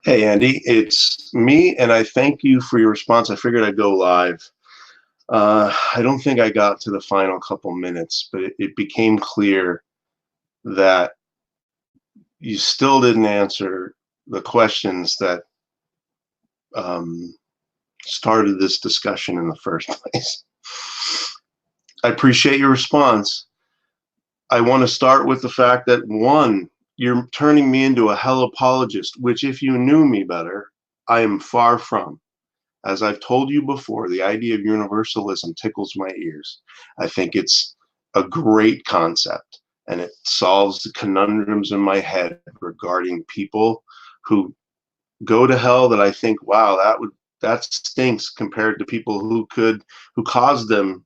Hey, Andy, it's me, and I thank you for your response. I figured I'd go live. I don't think I got to the final couple minutes, but it became clear that you still didn't answer the questions that um, started this discussion in the first place. I appreciate your response. I want to start with the fact that, one, you're turning me into a hell apologist, which, if you knew me better, I am far from. As I've told you before, the idea of universalism tickles my ears. I think it's a great concept, and it solves the conundrums in my head regarding people who go to hell that I think, wow, that stinks compared to people who caused them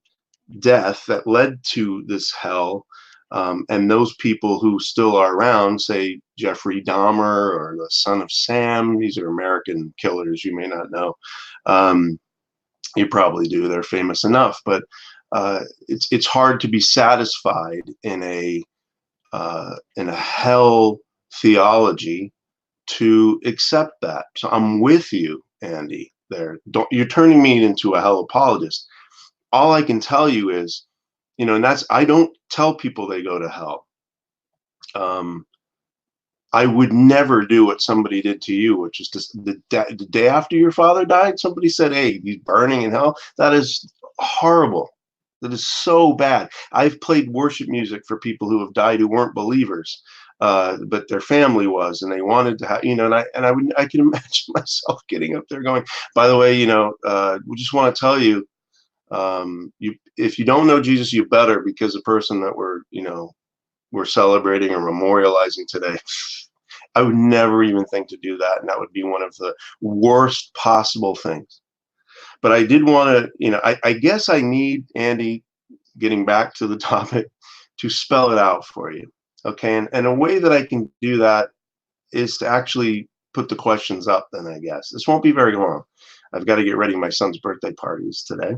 death that led to this hell. And those people who still are around, say Jeffrey Dahmer or the Son of Sam, these are American killers you may not know. Um, you probably do, they're famous enough, but it's hard to be satisfied in a hell theology to accept that. So I'm with you, Andy. There, don't you're turning me into a hell apologist. All I can tell you is, and that's I don't tell people they go to hell. Um, I would never do what somebody did to you, which is just the day after your father died, somebody said, "Hey, he's burning in hell." That is horrible. That is so bad. I've played worship music for people who have died who weren't believers, but their family was, and they wanted to have, I can imagine myself getting up there going, "By the way, we just want to tell you, if you don't know Jesus, you better, because the person that we're celebrating or memorializing today." I would never even think to do that, and that would be one of the worst possible things. But I did want to, I guess I need, Andy, getting back to the topic, to spell it out for you. Okay. And a way that I can do that is to actually put the questions up, then I guess. This won't be very long. I've got to get ready. My son's birthday party is today.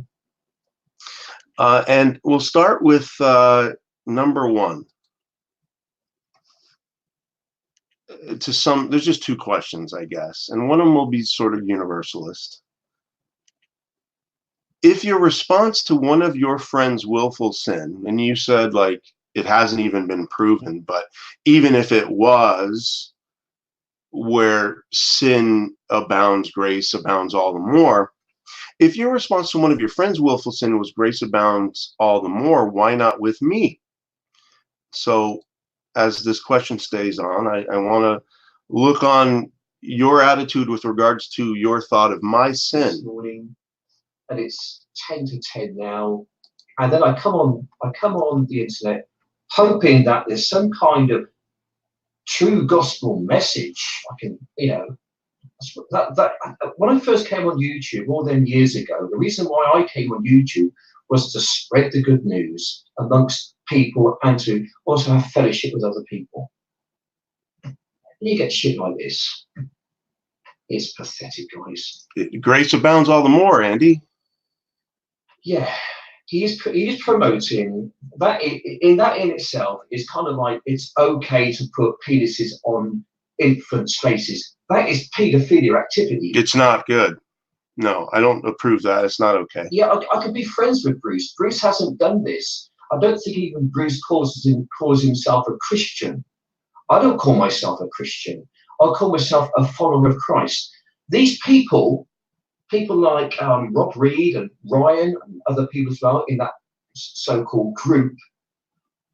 And we'll start with number one. There's just two questions, I guess, and one of them will be sort of universalist. If your response to one of your friends' willful sin, and you said, like, it hasn't even been proven, but even if it was, where sin abounds, grace abounds all the more. If your response to one of your friends' willful sin was grace abounds all the more, why not with me? So as this question stays on, I want to look on your attitude with regards to your thought of my sin. This morning, and it's 10 to 10 now, and then I come on the internet hoping that there's some kind of true gospel message. I can, that when I first came on YouTube more than years ago, the reason why I came on YouTube was to spread the good news amongst people and to also have fellowship with other people. And you get shit like this. It's pathetic, guys. Grace abounds all the more, Andy. Yeah, he is promoting that. In itself is kind of like, it's okay to put penises on infants' faces. That is paedophilia activity. It's not good. No, I don't approve that. It's not okay. Yeah, I could be friends with Bruce. Bruce hasn't done this. I don't think even Bruce calls himself a Christian. I don't call myself a Christian. I call myself a follower of Christ. These people like Rob Reed and Ryan and other people as well in that so-called group,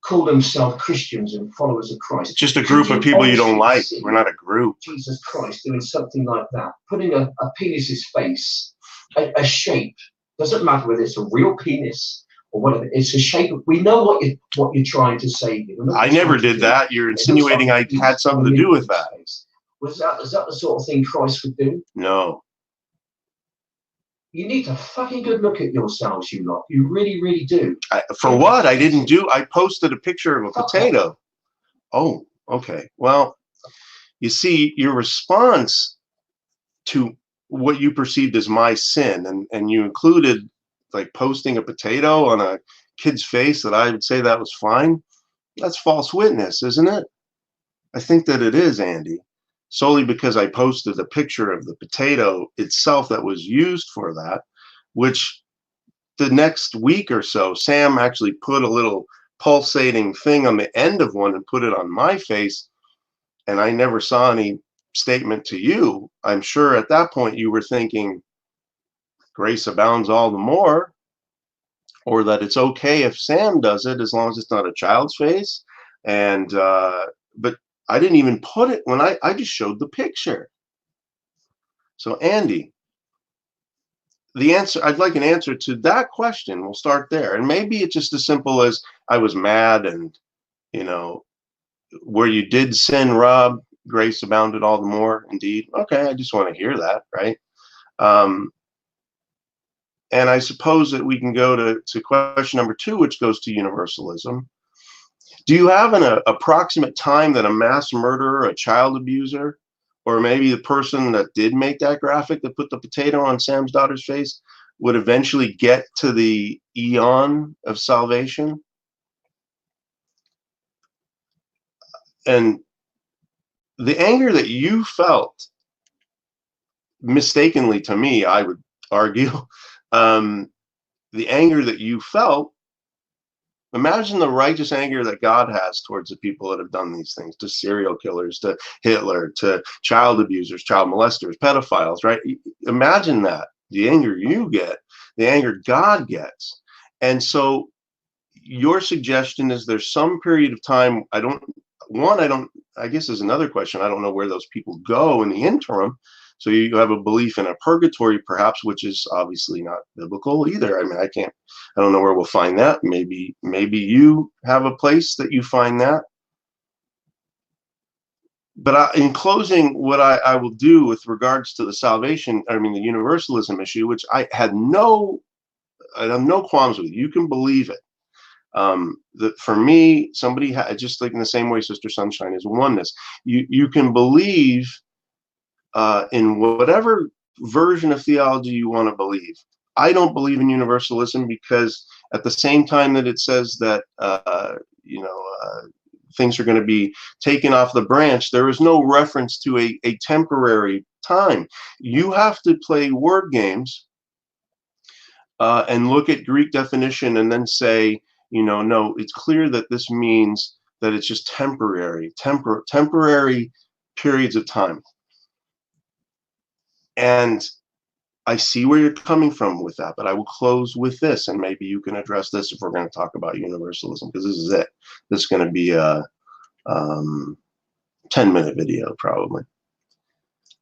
call themselves Christians and followers of Christ. It's just a group of people you don't like. We're not a group. Jesus Christ doing something like that, putting a penis's face, a shape, doesn't matter whether it's a real penis or whatever, it's a shape. We know what you're trying to say. I never did that. You're insinuating I had something to do with that. Is that the sort of thing Christ would do? No. You need to fucking good look at yourselves, you lot. You really, really do. For what? I didn't do. I posted a picture of a potato. Oh, okay. Well, you see, your response to what you perceived as my sin, and you included like posting a potato on a kid's face, that I would say that was fine. That's false witness, isn't it? I think that it is, Andy. solely because I posted a picture of the potato itself that was used for that, which the next week or so, Sam actually put a little pulsating thing on the end of one and put it on my face. And I never saw any statement to you. I'm sure at that point you were thinking grace abounds all the more, or that it's okay if Sam does it as long as it's not a child's face. And, but I didn't even put it when I just showed the picture. So Andy, the answer, I'd like an answer to that question. We'll start there. And maybe it's just as simple as I was mad and, you know, where you did sin, Rob, grace abounded all the more. Indeed. Okay. I just want to hear that. Right. And I suppose that we can go to question number 2, which goes to universalism. Do you have an approximate time that a mass murderer, a child abuser, or maybe the person that did make that graphic that put the potato on Sam's daughter's face would eventually get to the eon of salvation? And the anger that you felt, mistakenly to me, I would argue, the anger that you felt, imagine the righteous anger that God has towards the people that have done these things, to serial killers, to Hitler, to child abusers, child molesters, pedophiles, right? Imagine that, the anger you get, the anger God gets. And so your suggestion is there's some period of time, I guess is another question. I don't know where those people go in the interim. So you have a belief in a purgatory, perhaps, which is obviously not biblical either. I mean, I don't know where we'll find that. Maybe you have a place that you find that. But in closing, what I will do with regards to the the universalism issue, which I have no qualms with. You can believe it. That for me, somebody just like in the same way Sister Sunshine is oneness. You can believe in whatever version of theology you want to believe. I don't believe in universalism because at the same time that it says that things are going to be taken off the branch, there is no reference to a temporary time. You have to play word games and look at Greek definition and then say, no, it's clear that this means that it's just temporary periods of time. And I see where you're coming from with that, but I will close with this, and maybe you can address this if we're going to talk about universalism, because this is it. This is going to be a 10-minute video, probably.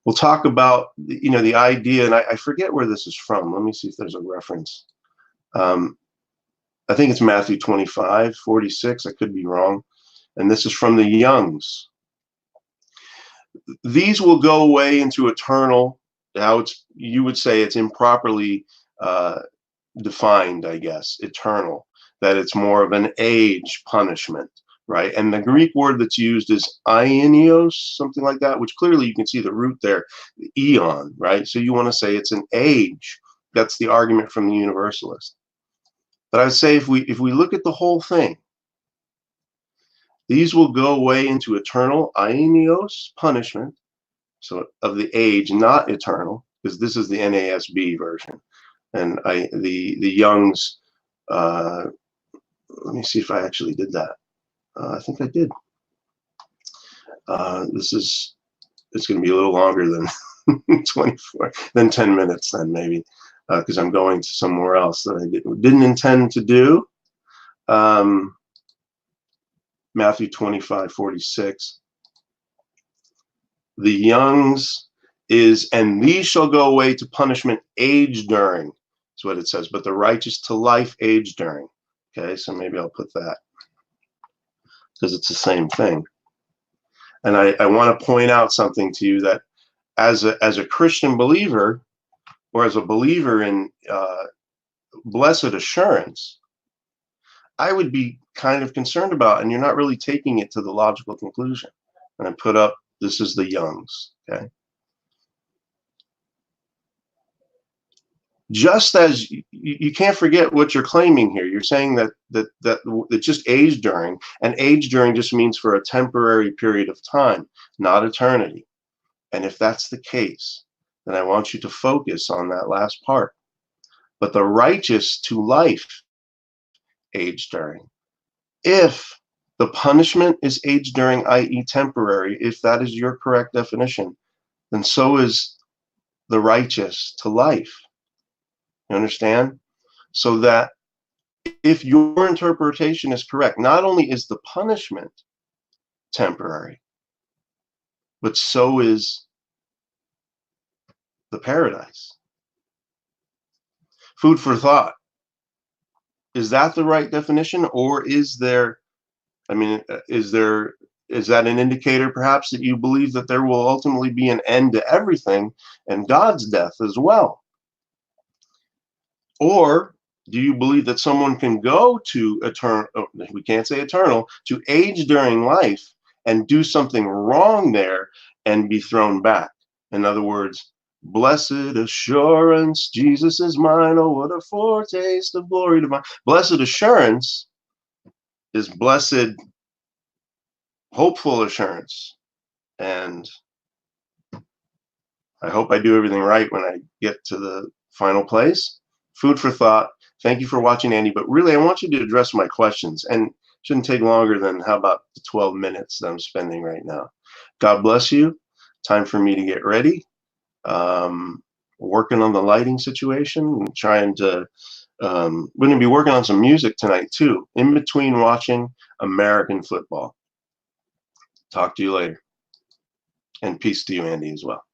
We'll talk about, the idea, and I forget where this is from. Let me see if there's a reference. I think it's Matthew 25:46. I could be wrong. And this is from the Youngs. These will go away into eternal. Now you would say it's improperly defined, I guess, eternal, that it's more of an age punishment, right? And the Greek word that's used is aionios, something like that, which clearly you can see the root there, the eon, right? So you want to say it's an age. That's the argument from the universalist. But I would say if we look at the whole thing, these will go away into eternal aionios punishment, so of the age, not eternal, because this is the NASB version, and the Young's. Let me see if I actually did that. I think I did. It's going to be a little longer than 10 minutes, then maybe, because I'm going to somewhere else that I didn't intend to do. Matthew 25:46. The Young's is, and these shall go away to punishment age during. That's what it says. But the righteous to life age during. Okay, so maybe I'll put that because it's the same thing. And I want to point out something to you, that as a Christian believer, or as a believer in blessed assurance, I would be kind of concerned about, and you're not really taking it to the logical conclusion. And I put up, this is the Young's, okay? Just as you can't forget what you're claiming here. You're saying that just age during, and age during just means for a temporary period of time, not eternity. And if that's the case, then I want you to focus on that last part. But the righteous to life, age during. If the punishment is age during, i.e. temporary, if that is your correct definition, then so is the righteous to life. You understand? So that if your interpretation is correct, not only is the punishment temporary, but so is the paradise. Food for thought. Is that the right definition, or is there, I mean, is that an indicator perhaps that you believe that there will ultimately be an end to everything and God's death as well? Or do you believe that someone can go to eternal, we can't say eternal, to age during life and do something wrong there and be thrown back? In other words, blessed assurance, Jesus is mine. Oh, what a foretaste of glory divine. Blessed assurance is blessed, hopeful assurance. And I hope I do everything right when I get to the final place. Food for thought. Thank you for watching, Andy. But really, I want you to address my questions. And it shouldn't take longer than, how about the 12 minutes that I'm spending right now? God bless you. Time for me to get ready. Working on the lighting situation and trying to, we're going to be working on some music tonight too, in between watching American football. Talk to you later. And peace to you, Andy, as well.